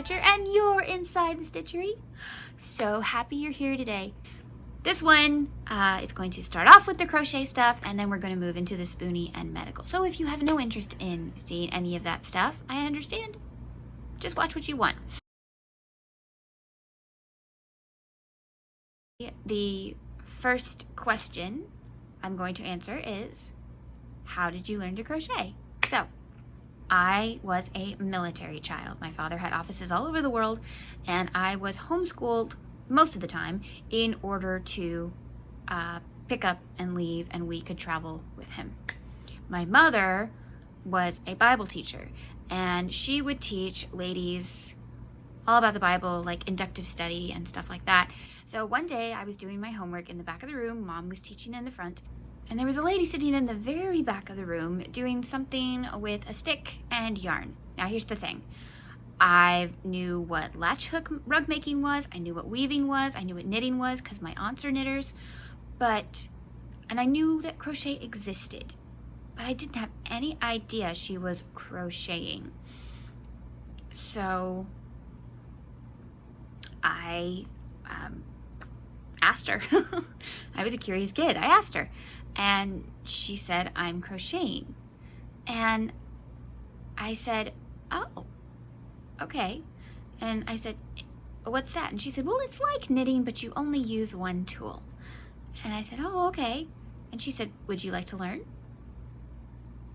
Stitcher, and you're inside the stitchery. So happy you're here today. This one is going to start off with the crochet stuff, and then we're going to move into the Spoonie and medical. So if you have no interest in seeing any of that stuff, I understand. Just watch what you want. The first question I'm going to answer is, how did you learn to crochet? So, I was a military child. My father had offices all over the world, and I was homeschooled most of the time in order to pick up and leave, and we could travel with him. My mother was a Bible teacher, and she would teach ladies all about the Bible, like inductive study and stuff like that. So one day I was doing my homework in the back of the room. Mom was teaching in the front, and there was a lady sitting in the very back of the room doing something with a stick and yarn. Now here's the thing. I knew what latch hook rug making was, I knew what weaving was, I knew what knitting was because my aunts are knitters, and I knew that crochet existed, but I didn't have any idea she was crocheting. So I asked her. I was a curious kid. I asked her, and she said, I'm crocheting. And I said, oh, okay. And I said, what's that? And she said, well, it's like knitting, but you only use one tool. And I said, oh, okay. And she said, would you like to learn?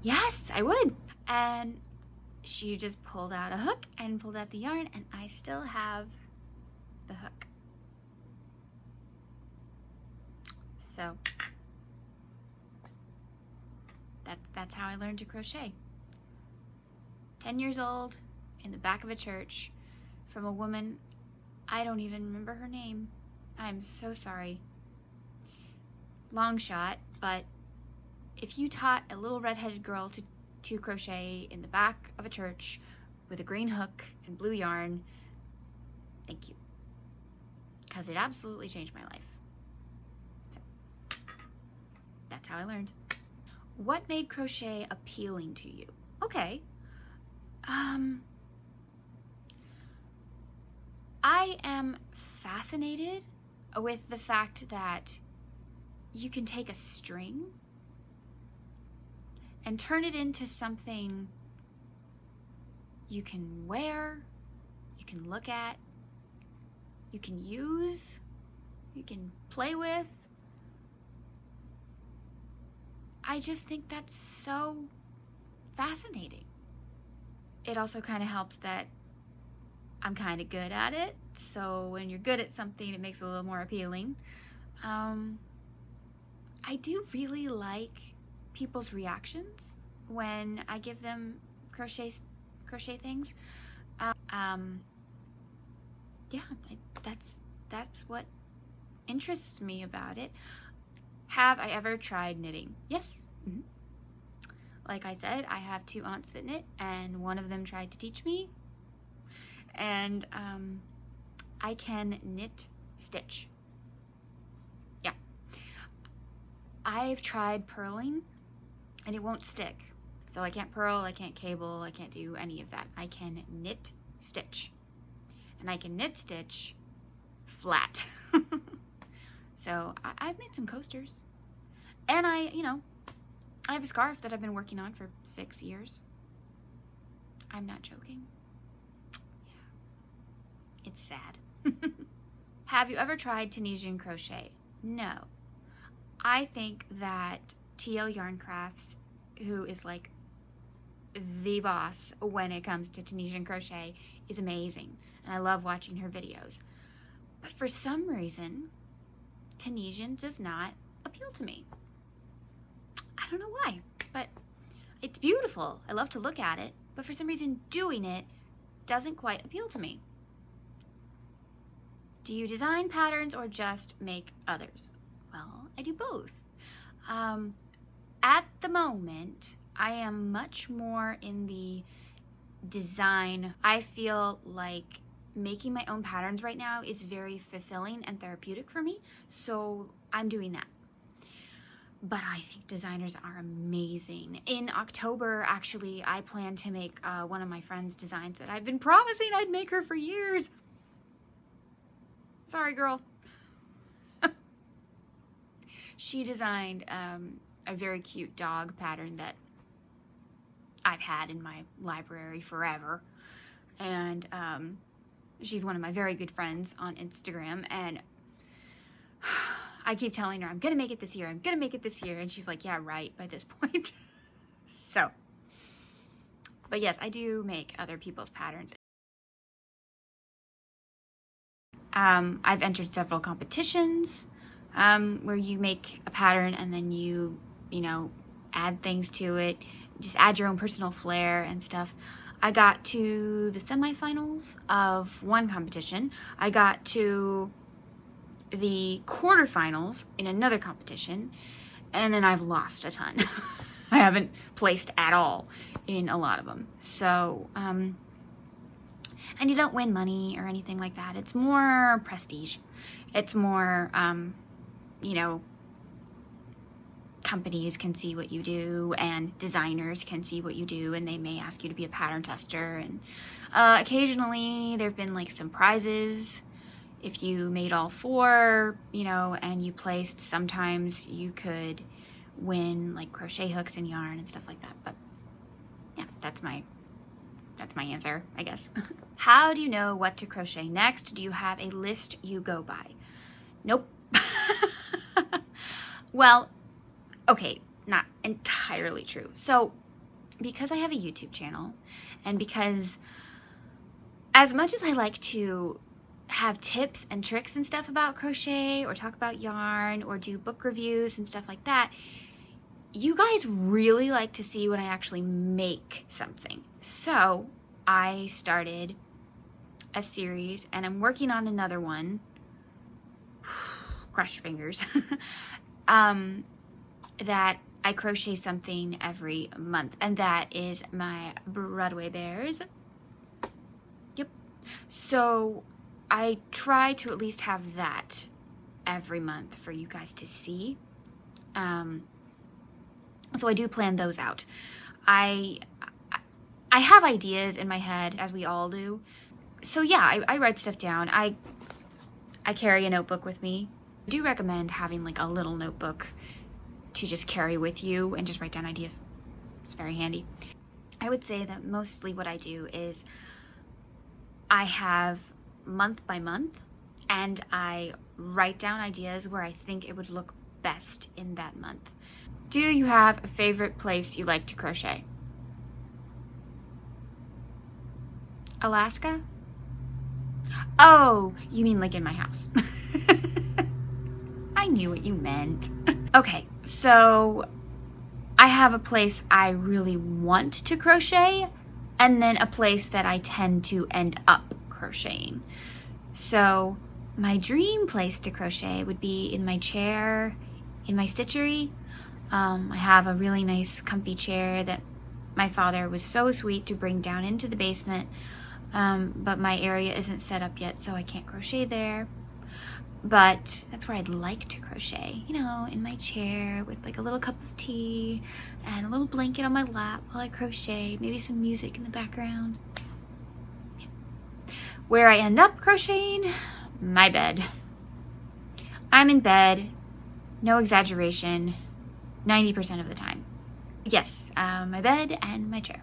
Yes, I would. And she just pulled out a hook and pulled out the yarn, and I still have the hook. So that's how I learned to crochet. 10 years old, in the back of a church, from a woman, I don't even remember her name. I'm so sorry. Long shot, but if you taught a little redheaded girl to crochet in the back of a church with a green hook and blue yarn, thank you. Because it absolutely changed my life. So, that's how I learned. What made crochet appealing to you? Okay. I am fascinated with the fact that you can take a string and turn it into something you can wear, you can look at, you can use, you can play with. I just think that's so fascinating. It also kind of helps that I'm kind of good at it, so when you're good at something, it makes it a little more appealing. I do really like people's reactions when I give them crochet things. Yeah, that's what interests me about it. Have I ever tried knitting? Yes. Mm-hmm. Like I said, I have 2 aunts that knit, and one of them tried to teach me. And I can knit stitch. Yeah. I've tried purling, and it won't stick. So I can't purl, I can't cable, I can't do any of that. I can knit stitch. And I can knit stitch flat. So I've made some coasters. And I have a scarf that I've been working on for 6 years. I'm not joking. Yeah. It's sad. Have you ever tried Tunisian crochet? No. I think that TL Yarn Crafts, who is like the boss when it comes to Tunisian crochet, is amazing. And I love watching her videos. But for some reason, Tunisian does not appeal to me. I don't know why, but it's beautiful. I love to look at it, but for some reason doing it doesn't quite appeal to me. Do you design patterns or just make others? Well, I do both. At the moment, I am much more in the design. I feel like making my own patterns right now is very fulfilling and therapeutic for me, so I'm doing that. but I think designers are amazing. In October, actually, I plan to make one of my friend's designs that I've been promising I'd make her for years. Sorry, girl. She designed a very cute dog pattern that I've had in my library forever. And she's one of my very good friends on Instagram, and I keep telling her, I'm gonna make it this year, I'm gonna make it this year, and she's like, yeah, right, by this point. So, but yes, I do make other people's patterns. I've entered several competitions where you make a pattern and then you know, add things to it, just add your own personal flair and stuff. I got to the semifinals of one competition. I got to the quarterfinals in another competition, and then I've lost a ton. I haven't placed at all in a lot of them. So, and you don't win money or anything like that. It's more prestige. It's more, you know, companies can see what you do and designers can see what you do, and they may ask you to be a pattern tester. And occasionally there have been like some prizes if you made all 4, you know, and you placed. Sometimes you could win like crochet hooks and yarn and stuff like that. But yeah, that's my answer, I guess. How do you know what to crochet next? Do you have a list you go by? Nope. Well, okay, not entirely true. So, because I have a YouTube channel, and because as much as I like to have tips and tricks and stuff about crochet, or talk about yarn, or do book reviews and stuff like that, you guys really like to see when I actually make something. So, I started a series, and I'm working on another one. Cross your fingers. That I crochet something every month, and that is my Broadway Bears. Yep. So I try to at least have that every month for you guys to see. So I do plan those out. I have ideas in my head, as we all do. So yeah, I write stuff down. I carry a notebook with me. I do recommend having like a little notebook to just carry with you and just write down ideas. It's very handy. I would say that mostly what I do is I have month by month, and I write down ideas where I think it would look best in that month. Do you have a favorite place you like to crochet? Alaska? Oh, you mean like in my house. I knew what you meant. Okay, so I have a place I really want to crochet, and then a place that I tend to end up crocheting. So my dream place to crochet would be in my chair, in my stitchery. I have a really nice comfy chair that my father was so sweet to bring down into the basement, but my area isn't set up yet, so I can't crochet there. But that's where I'd like to crochet, you know, in my chair with like a little cup of tea and a little blanket on my lap while I crochet, maybe some music in the background. Yeah. Where I end up crocheting, my bed. I'm in bed, no exaggeration, 90% of the time. Yes, my bed and my chair.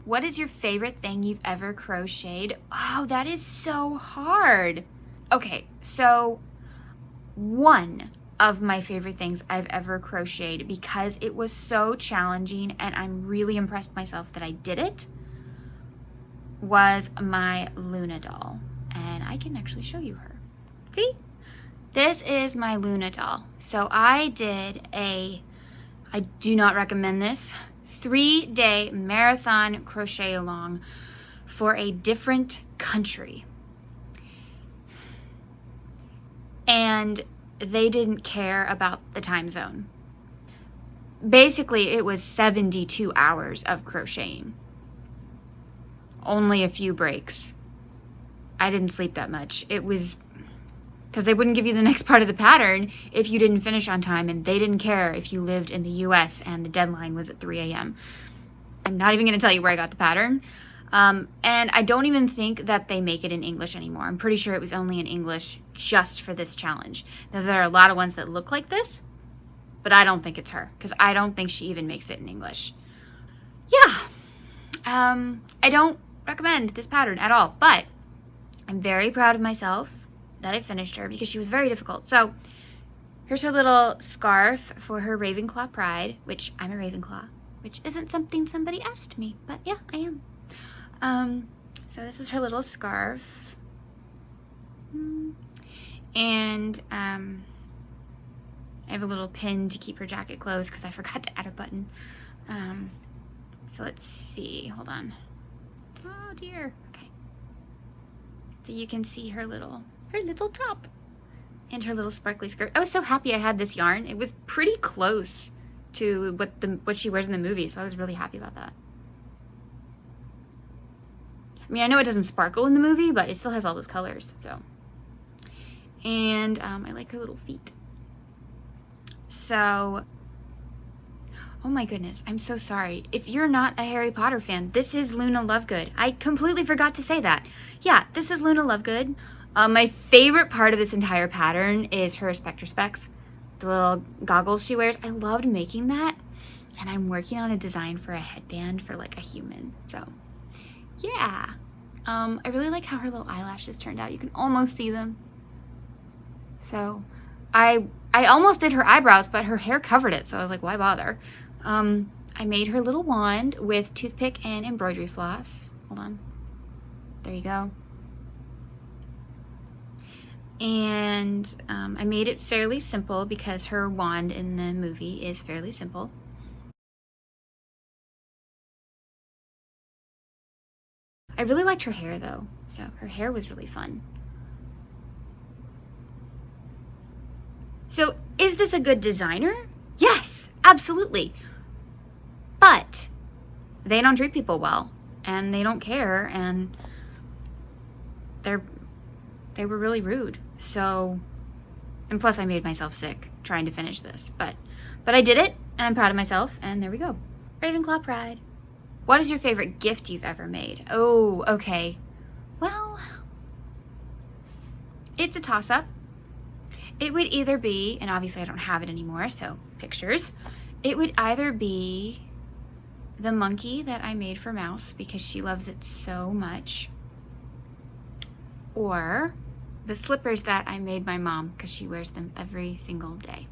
What is your favorite thing you've ever crocheted? Oh, that is so hard. Okay, so one of my favorite things I've ever crocheted, because it was so challenging and I'm really impressed myself that I did it, was my Luna doll. And I can actually show you her. See? This is my Luna doll. So I did I do not recommend this, 3-day marathon crochet along for a different country. And they didn't care about the time zone. Basically, it was 72 hours of crocheting. Only a few breaks. I didn't sleep that much. It was because they wouldn't give you the next part of the pattern if you didn't finish on time, and they didn't care if you lived in the US and the deadline was at 3 a.m. I'm not even going to tell you where I got the pattern. And I don't even think that they make it in English anymore. I'm pretty sure it was only in English just for this challenge. Now, there are a lot of ones that look like this, but I don't think it's her, because I don't think she even makes it in English. Yeah, I don't recommend this pattern at all, but I'm very proud of myself that I finished her because she was very difficult. So here's her little scarf for her Ravenclaw pride, which I'm a Ravenclaw, which isn't something somebody asked me, but yeah, I am. So this is her little scarf. And I have a little pin to keep her jacket closed because I forgot to add a button. So let's see, hold on. Oh dear, okay. So you can see her little top and her little sparkly skirt. I was so happy I had this yarn. It was pretty close to what she wears in the movie, so I was really happy about that. I mean, I know it doesn't sparkle in the movie, but it still has all those colors, so. And I like her little feet. So, oh my goodness, I'm so sorry. If you're not a Harry Potter fan, this is Luna Lovegood. I completely forgot to say that. Yeah, this is Luna Lovegood. My favorite part of this entire pattern is her Spectre Specs, the little goggles she wears. I loved making that, and I'm working on a design for a headband for like a human, so yeah. I really like how her little eyelashes turned out. You can almost see them. So I almost did her eyebrows, but her hair covered it, so I was like, why bother? I made her little wand with toothpick and embroidery floss. Hold on. There you go. And I made it fairly simple because her wand in the movie is fairly simple. I really liked her hair though, so her hair was really fun. So, is this a good designer? Yes, absolutely. But they don't treat people well, and they don't care, and they were really rude. So, and plus I made myself sick trying to finish this, but I did it, and I'm proud of myself, and there we go. Ravenclaw pride. What is your favorite gift you've ever made? Oh, okay. Well, it's a toss-up. It would either be, and obviously I don't have it anymore, so pictures. It would either be the monkey that I made for Mouse because she loves it so much, or the slippers that I made my mom because she wears them every single day.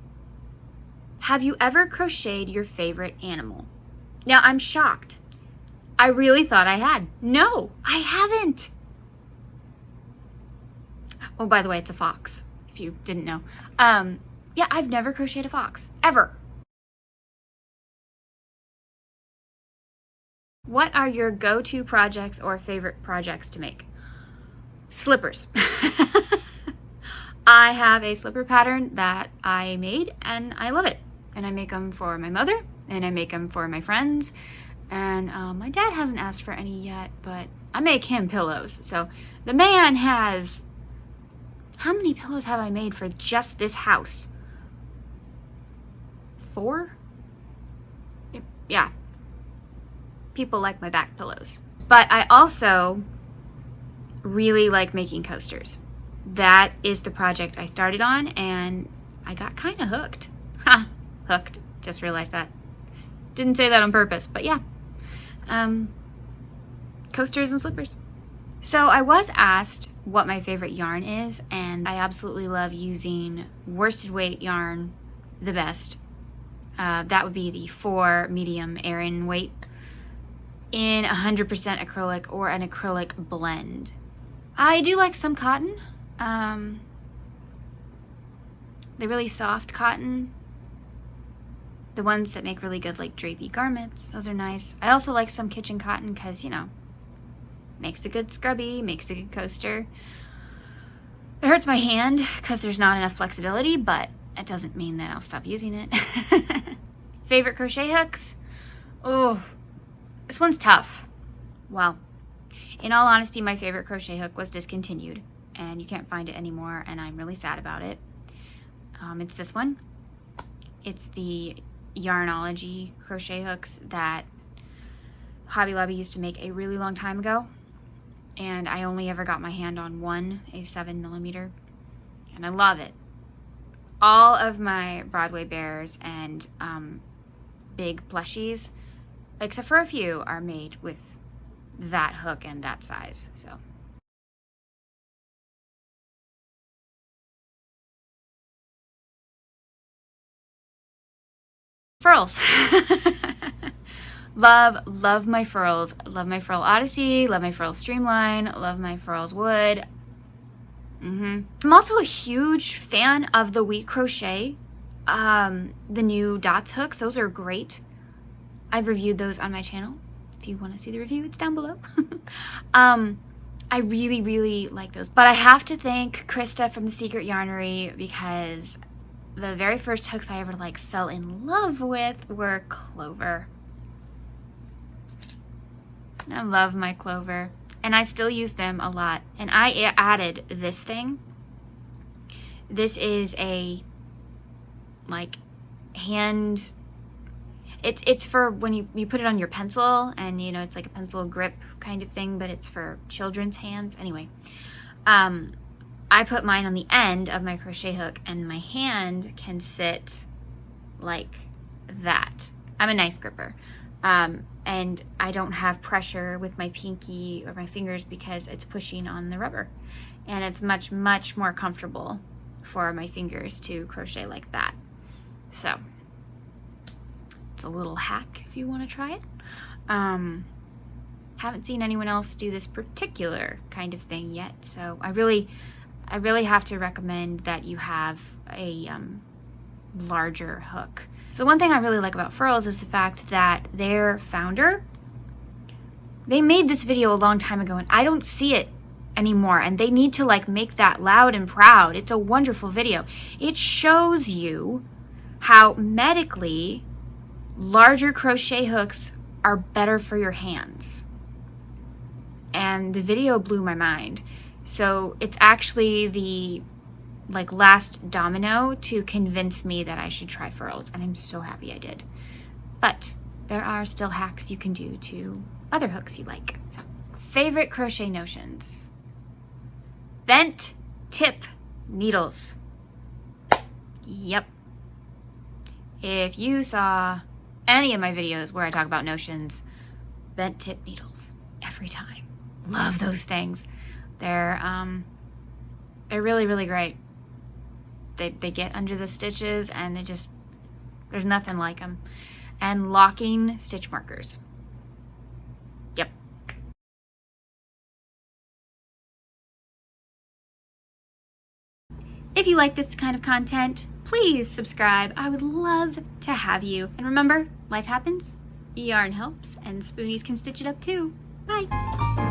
Have you ever crocheted your favorite animal? Now, I'm shocked. I really thought I had. No, I haven't. Oh, by the way, it's a fox, if you didn't know. Yeah, I've never crocheted a fox, ever. What are your go-to projects or favorite projects to make? Slippers. I have a slipper pattern that I made and I love it. And I make them for my mother and I make them for my friends. And my dad hasn't asked for any yet, but I make him pillows. So the man has, how many pillows have I made for just this house? 4? Yeah. People like my back pillows. But I also really like making coasters. That is the project I started on and I got kind of hooked. Ha! Hooked. Just realized that. Didn't say that on purpose, but yeah. Coasters and slippers. So I was asked what my favorite yarn is, and I absolutely love using worsted weight yarn the best. That would be the 4 medium Aran weight in 100% acrylic or an acrylic blend. I do like some cotton. The really soft cotton. The ones that make really good like drapey garments, those are nice. I also like some kitchen cotton because, you know, makes a good scrubby, makes a good coaster. It hurts my hand because there's not enough flexibility, but it doesn't mean that I'll stop using it. Favorite crochet hooks? Oh, this one's tough. Well, in all honesty, my favorite crochet hook was discontinued. and you can't find it anymore, and I'm really sad about it. It's this one. It's the Yarnology crochet hooks that Hobby Lobby used to make a really long time ago, and I only ever got my hand on one, a 7mm, and I love it. All of my Broadway bears and big plushies, except for a few, are made with that hook and that size. So furls. love my furls. Love my Furl Odyssey, love my Furl Streamline, love my Furls Wood. I'm also a huge fan of the Wheat Crochet, the new dots hooks. Those are great. I've reviewed those on my channel. If you want to see the review, it's down below. I really like those. But I have to thank Krista from The Secret Yarnery, because the very first hooks I ever fell in love with were clover. I love my clover, and I still use them a lot. And I added this thing. This is a hand, it's for when you put it on your pencil, and you know, it's like a pencil grip kind of thing, but it's for children's hands. Anyway, I put mine on the end of my crochet hook, and my hand can sit like that. I'm a knife gripper, and I don't have pressure with my pinky or my fingers because it's pushing on the rubber, and it's much more comfortable for my fingers to crochet like that. So it's a little hack if you want to try it. Haven't seen anyone else do this particular kind of thing yet, so I really have to recommend that you have a larger hook. So the one thing I really like about furls is the fact that their founder, they made this video a long time ago, and I don't see it anymore, and they need to make that loud and proud. It's a wonderful video. It shows you how medically larger crochet hooks are better for your hands, and the video blew my mind. So it's actually the last domino to convince me that I should try furls, and I'm so happy I did. But there are still hacks you can do to other hooks you like. So, favorite crochet notions: bent tip needles. Yep. If you saw any of my videos where I talk about notions, bent tip needles every time. Love those things. They're really great. They get under the stitches, and there's nothing like them. And locking stitch markers. Yep. If you like this kind of content, please subscribe. I would love to have you. And remember, life happens, yarn helps, and spoonies can stitch it up too. Bye.